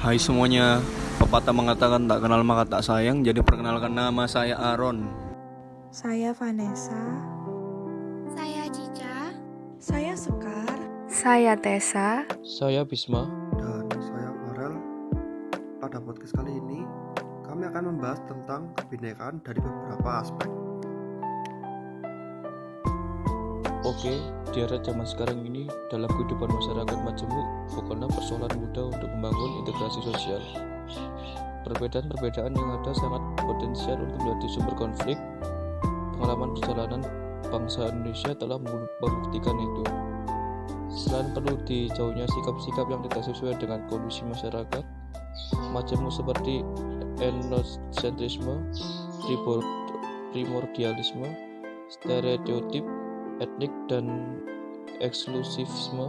Hai semuanya, pepatah mengatakan tak kenal maka tak sayang. Jadi perkenalkan, nama saya Aaron. Saya Vanessa. Saya Cica. Saya Sekar. Saya Tessa. Saya Bisma. Dan saya Farel. Pada podcast kali ini, kami akan membahas tentang kebinekaan dari beberapa aspek. Oke, di era zaman sekarang ini, dalam kehidupan masyarakat majemuk, bukanlah persoalan mudah untuk membangun integrasi sosial. Perbedaan-perbedaan yang ada sangat potensial untuk menjadi sumber konflik. Pengalaman perjalanan bangsa Indonesia telah membuktikan itu. Selain perlu dijauhnya sikap-sikap yang tidak sesuai dengan kondisi masyarakat, majemuk seperti etnosentrisme, primordialisme, stereotip, etnik, dan eksklusifisme,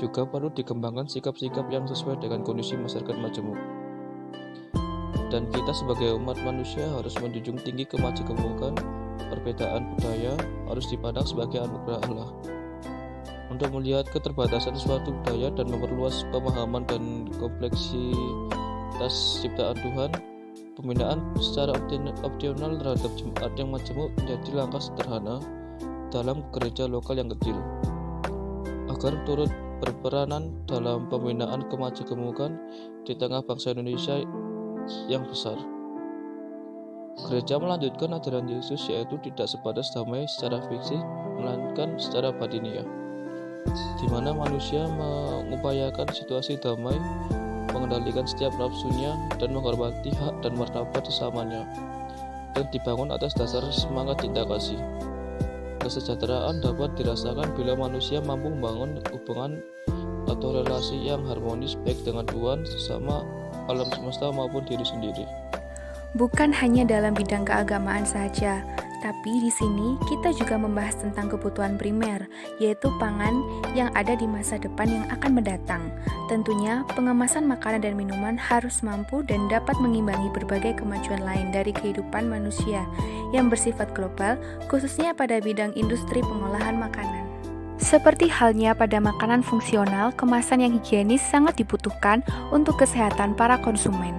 juga perlu dikembangkan sikap-sikap yang sesuai dengan kondisi masyarakat majemuk. Dan kita sebagai umat manusia harus menjunjung tinggi kemajemukan. Perbedaan budaya harus dipandang sebagai anugerah Allah. Untuk melihat keterbatasan suatu budaya dan memperluas pemahaman dan kompleksitas ciptaan Tuhan, pembinaan secara opsional terhadap jemaat yang majemuk menjadi langkah sederhana dalam gereja lokal yang kecil, agar turut berperanan dalam pembinaan kemajemukan di tengah bangsa Indonesia yang besar. Gereja melanjutkan ajaran Yesus, yaitu tidak sebatas damai secara fisik, melainkan secara batiniah, di mana manusia mengupayakan situasi damai, mengendalikan setiap nafsunya, dan menghormati hak dan martabat sesamanya, dan dibangun atas dasar semangat cinta kasih. Kesejahteraan dapat dirasakan bila manusia mampu membangun hubungan atau relasi yang harmonis baik dengan Tuhan, sesama, alam semesta maupun diri sendiri. Bukan hanya dalam bidang keagamaan saja, tapi di sini kita juga membahas tentang kebutuhan primer, yaitu pangan yang ada di masa depan yang akan mendatang. Tentunya, pengemasan makanan dan minuman harus mampu dan dapat mengimbangi berbagai kemajuan lain dari kehidupan manusia yang bersifat global, khususnya pada bidang industri pengolahan makanan. Seperti halnya pada makanan fungsional, kemasan yang higienis sangat dibutuhkan untuk kesehatan para konsumen.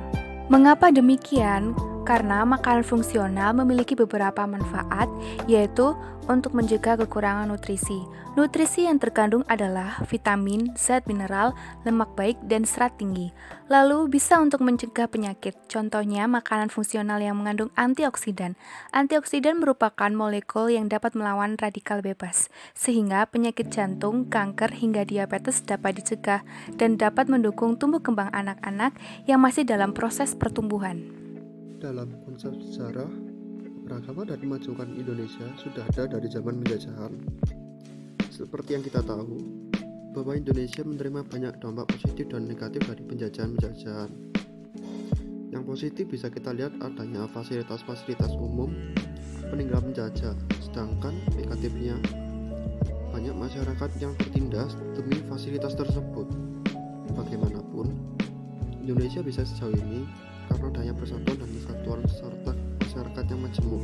Mengapa demikian? Karena makanan fungsional memiliki beberapa manfaat, yaitu untuk mencegah kekurangan nutrisi. Nutrisi yang terkandung adalah vitamin, zat mineral, lemak baik, dan serat tinggi. Lalu bisa untuk mencegah penyakit. Contohnya makanan fungsional yang mengandung antioksidan. Antioksidan merupakan molekul yang dapat melawan radikal bebas, sehingga penyakit jantung, kanker, hingga diabetes dapat dicegah dan dapat mendukung tumbuh kembang anak-anak yang masih dalam proses pertumbuhan. Dalam konsep sejarah, beragama dan memajukan Indonesia sudah ada dari zaman penjajahan. Seperti yang kita tahu, bahwa Indonesia menerima banyak dampak positif dan negatif dari penjajahan-penjajahan. Yang positif bisa kita lihat adanya fasilitas-fasilitas umum peninggalan penjajah, sedangkan negatifnya banyak masyarakat yang tertindas demi fasilitas tersebut. Bagaimanapun, Indonesia bisa sejauh ini karena adanya persatuan dan kesatuan serta masyarakat yang majemuk.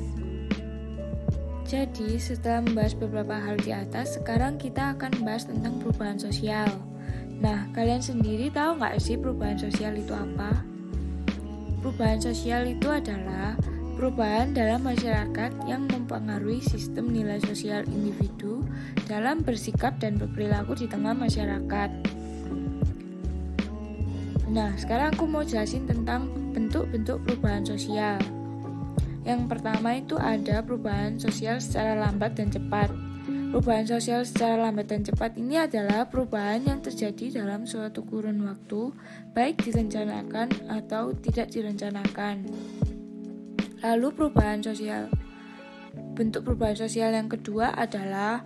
Jadi, setelah membahas beberapa hal di atas, sekarang kita akan membahas tentang perubahan sosial. Nah, kalian sendiri tahu nggak sih perubahan sosial itu apa? Perubahan sosial itu adalah perubahan dalam masyarakat yang mempengaruhi sistem nilai sosial individu dalam bersikap dan berperilaku di tengah masyarakat. Nah, sekarang aku mau jelasin tentang bentuk-bentuk perubahan sosial. Yang pertama itu ada perubahan sosial secara lambat dan cepat. Perubahan sosial secara lambat dan cepat ini adalah perubahan yang terjadi dalam suatu kurun waktu, baik direncanakan atau tidak direncanakan. Lalu bentuk perubahan sosial yang kedua adalah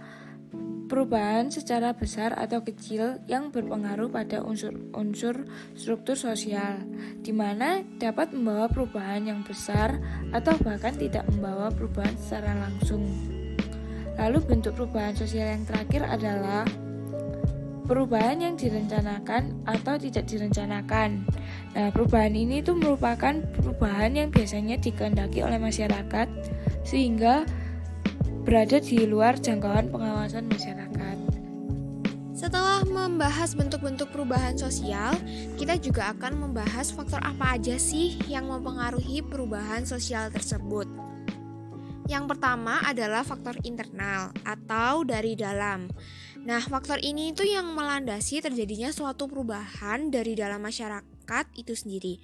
perubahan secara besar atau kecil yang berpengaruh pada unsur struktur sosial, di mana dapat membawa perubahan yang besar atau bahkan tidak membawa perubahan secara langsung. Lalu bentuk perubahan sosial yang terakhir adalah perubahan yang direncanakan atau tidak direncanakan. Nah, perubahan ini itu merupakan perubahan yang biasanya dikehendaki oleh masyarakat sehingga berada di luar jangkauan pengawasan masyarakat. Setelah membahas bentuk-bentuk perubahan sosial, kita juga akan membahas faktor apa aja sih yang mempengaruhi perubahan sosial tersebut. Yang pertama adalah faktor internal atau dari dalam. Nah, faktor ini itu yang melandasi terjadinya suatu perubahan dari dalam masyarakat itu sendiri.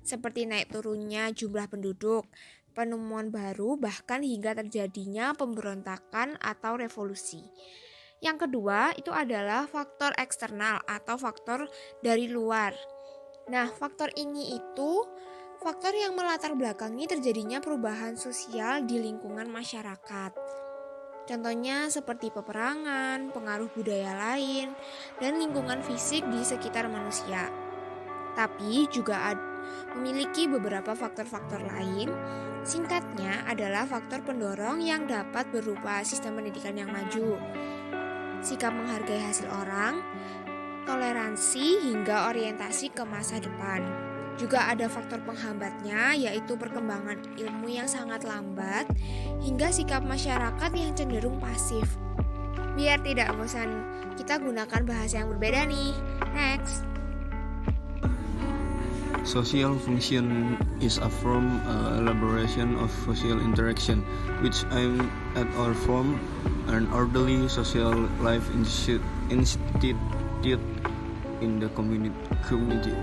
Seperti naik turunnya jumlah penduduk, penemuan baru, bahkan hingga terjadinya pemberontakan atau revolusi. Yang kedua itu adalah faktor eksternal atau faktor dari luar. Nah, faktor ini itu faktor yang melatar belakangi terjadinya perubahan sosial di lingkungan masyarakat. Contohnya seperti peperangan, pengaruh budaya lain, dan lingkungan fisik di sekitar manusia. Tapi juga memiliki beberapa faktor-faktor lain. Singkatnya adalah faktor pendorong yang dapat berupa sistem pendidikan yang maju, sikap menghargai hasil orang, toleransi hingga orientasi ke masa depan. Juga ada faktor penghambatnya, yaitu perkembangan ilmu yang sangat lambat hingga sikap masyarakat yang cenderung pasif. Biar tidak bosan, kita gunakan bahasa yang berbeda nih. Next. Social function is a form elaboration of social interaction, which aim at or form an orderly social life instituted in the community,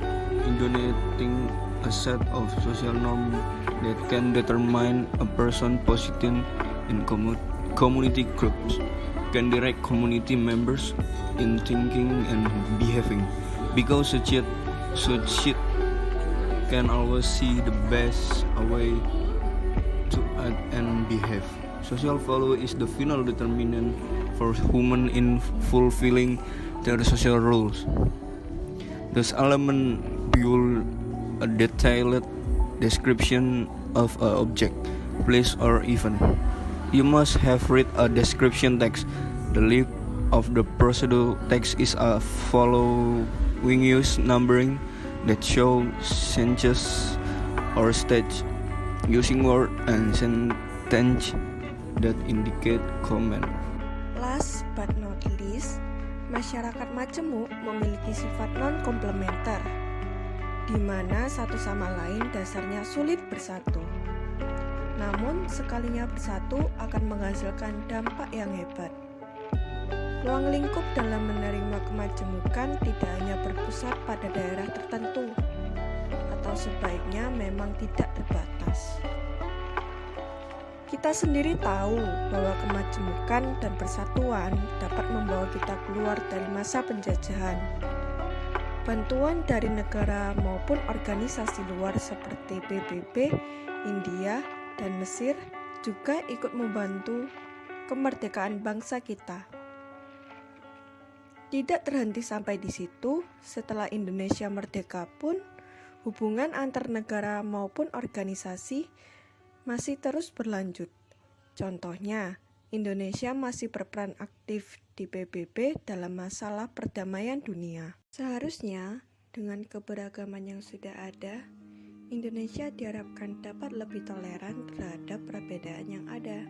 indicating a set of social norms that can determine a person's position in community groups, can direct community members in thinking and behaving, because such can always see the best way to act and behave. Social value is the final determinant for human in fulfilling their social roles. Those elements build a detailed description of an object, place, or event. You must have read a description text. The length of the procedure text is a following use numbering that show sentences or stage, using word and sentence that indicate comment. Last but not least, masyarakat majemuk memiliki sifat non-komplementer, di mana satu sama lain dasarnya sulit bersatu. Namun, sekalinya bersatu akan menghasilkan dampak yang hebat. Ruang lingkup dalam menerima kemajemukan tidak hanya berpusat pada daerah tertentu, atau sebaiknya memang tidak terbatas. Kita sendiri tahu bahwa kemajemukan dan persatuan dapat membawa kita keluar dari masa penjajahan. Bantuan dari negara maupun organisasi luar seperti PBB, India, dan Mesir juga ikut membantu kemerdekaan bangsa kita. Tidak terhenti sampai di situ, setelah Indonesia merdeka pun, hubungan antar negara maupun organisasi masih terus berlanjut. Contohnya, Indonesia masih berperan aktif di PBB dalam masalah perdamaian dunia. Seharusnya, dengan keberagaman yang sudah ada, Indonesia diharapkan dapat lebih toleran terhadap perbedaan yang ada,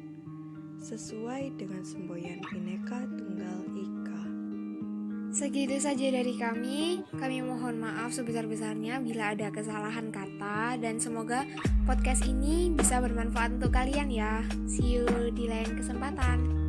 sesuai dengan semboyan Bhinneka Tunggal Ika. Segitu saja dari kami. Kami mohon maaf sebesar-besarnya bila ada kesalahan kata, dan semoga podcast ini bisa bermanfaat untuk kalian ya. See you di lain kesempatan.